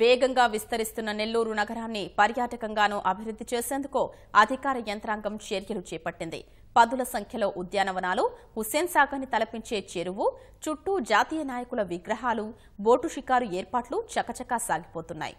వేగంగా విస్తరిస్తున్న నెల్లూరు నగరాన్ని పర్యాటకంగానూ అభివృద్ధి చేసేందుకు అధికార యంత్రాంగం చర్యలు చేపట్టింది. పదుల సంఖ్యలో ఉద్యానవనాలు, హుస్సేన్ సాగర్ని తలపించే చెరువు చుట్టూ జాతీయ నాయకుల విగ్రహాలు, బోటు షికారు ఏర్పాట్లు చకచకా సాగిపోతున్నాయి.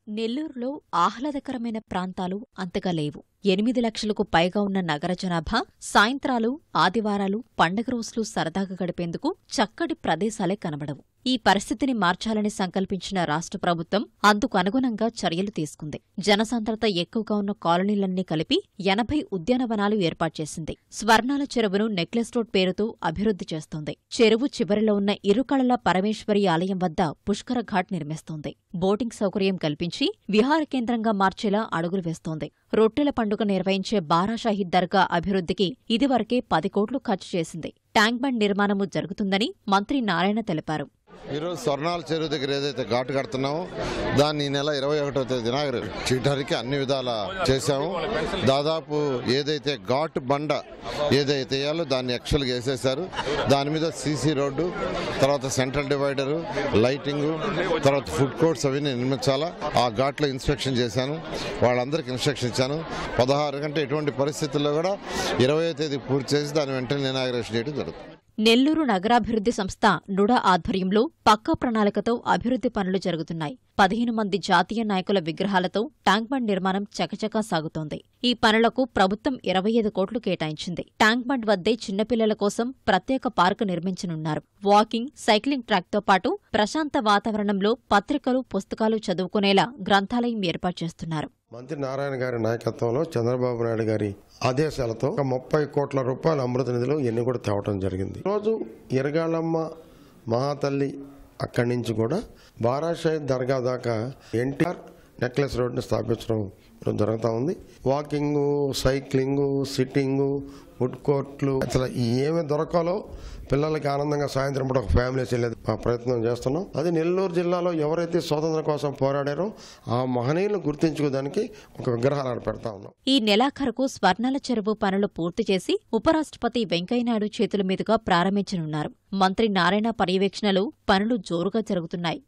నెల్లూరులో ఆహ్లాదకరమైన ప్రాంతాలు అంతగా లేవు. 8 లక్షలకు పైగా ఉన్న నగర జనాభా సాయంత్రాలు, ఆదివారాలు, పండగ రోజులు సరదాగా గడిపేందుకు చక్కటి ప్రదేశాలే కనబడవు. ఈ పరిస్థితిని మార్చాలని సంకల్పించిన రాష్ట్ర ప్రభుత్వం అందుకు అనుగుణంగా చర్యలు తీసుకుంది. జనసాంద్రత ఎక్కువగా ఉన్న కాలనీలన్నీ కలిపి 80 ఉద్యానవనాలు ఏర్పాటు చేసింది. స్వర్ణాల చెరువును నెక్లెస్ రోడ్ పేరుతో అభివృద్ధి చేస్తోంది. చెరువు చివరిలో ఉన్న ఇరుకళల పరమేశ్వరి ఆలయం వద్ద పుష్కర ఘాట్ నిర్మిస్తోంది. బోటింగ్ సౌకర్యం కల్పించి విహార కేంద్రంగా మార్చేలా అడుగులు వేస్తోంది. రొట్టెల పండుగ నిర్వహించే బారాషాహీద్ దర్గా అభివృద్ధికి ఇదివరకే 10 కోట్లు ఖర్చు చేసింది. ట్యాంక్ బండ్ నిర్మాణము జరుగుతుందని మంత్రి నారాయణ తెలిపారు. ఈరోజు స్వర్ణాల చెరువు దగ్గర ఏదైతే ఘాటు కడుతున్నామో దాన్ని ఈ నెల 21వ తేదీన చేయడానికి అన్ని విధాలా చేశాము. దాదాపు ఏదైతే ఘాటు బండ ఏదైతే వేయాలో దాన్ని యాక్చువల్గా వేసేశారు. దాని మీద సీసీ రోడ్డు, తర్వాత సెంట్రల్ డివైడరు, లైటింగు, తర్వాత ఫుడ్ కోర్ట్స్ అవన్నీ నిర్మించాలా. ఆ ఘాట్లో ఇన్స్పెక్షన్ చేశాను. వాళ్ళందరికీ ఇన్స్ట్రక్షన్ ఇచ్చాను. 16 గంటల ఎటువంటి పరిస్థితుల్లో కూడా 20వ తేదీ పూర్తి చేసి దాని వెంటనే ఇనాగరేషన్ చేయడం జరుగుతుంది. నెల్లూరు నగరాభివృద్ధి సంస్థ నుడా ఆధ్వర్యంలో పక్కా ప్రణాళికతో అభివృద్ధి పనులు జరుగుతున్నాయి. 15 మంది జాతీయ నాయకుల విగ్రహాలతో ట్యాంక్ బండ్ నిర్మాణం చకచకా సాగుతోంది. ఈ పనులకు ప్రభుత్వం 25 కోట్లు కేటాయించింది. ట్యాంక్ బండ్ వద్దే చిన్నపిల్లల కోసం ప్రత్యేక పార్కు నిర్మించనున్నారు. వాకింగ్, సైక్లింగ్ ట్రాక్తో పాటు ప్రశాంత వాతావరణంలో పత్రికలు, పుస్తకాలు చదువుకునేలా గ్రంథాలయం ఏర్పాటు చేస్తున్నారు. మంత్రి నారాయణ గారి నాయకత్వంలో చంద్రబాబు నాయుడు గారి ఆదేశాలతో 30 కోట్ల రూపాయల అమృత నిధులు ఇవన్నీ కూడా తేవటం జరిగింది. రోజు ఎరగాళమ్మ మహాతల్లి అక్కడి నుంచి కూడా బారాషాహీద్ దర్గా దాకా ఎన్టీఆర్ నెక్లెస్ రోడ్ని స్థాపించడం జరుగుతూ ఉంది. వాకింగ్, సైక్లింగ్, సిట్టింగ్, ఫుడ్ కోర్ట్లు, అసలు ఏమి దొరకాలో పిల్లలకి ఆనందంగా సాయంత్రం పూట ఒక ఫ్యామిలీస్ వెళ్ళేది ప్రయత్నం చేస్తున్నాం. అది నెల్లూరు జిల్లాలో ఎవరైతే స్వాతంత్రం కోసం పోరాడారో ఆ మహనీయులను గుర్తించుకోవడానికి ఒక విగ్రహాలను పెడతా ఉన్నాం. ఈ నెలాఖరుకు స్వర్ణాల చెరువు పనులు పూర్తి చేసి ఉపరాష్ట్రపతి వెంకయ్యనాయుడు చేతుల మీదుగా ప్రారంభించనున్నారు. మంత్రి నారాయణ పర్యవేక్షణలో పనులు జోరుగా జరుగుతున్నాయి.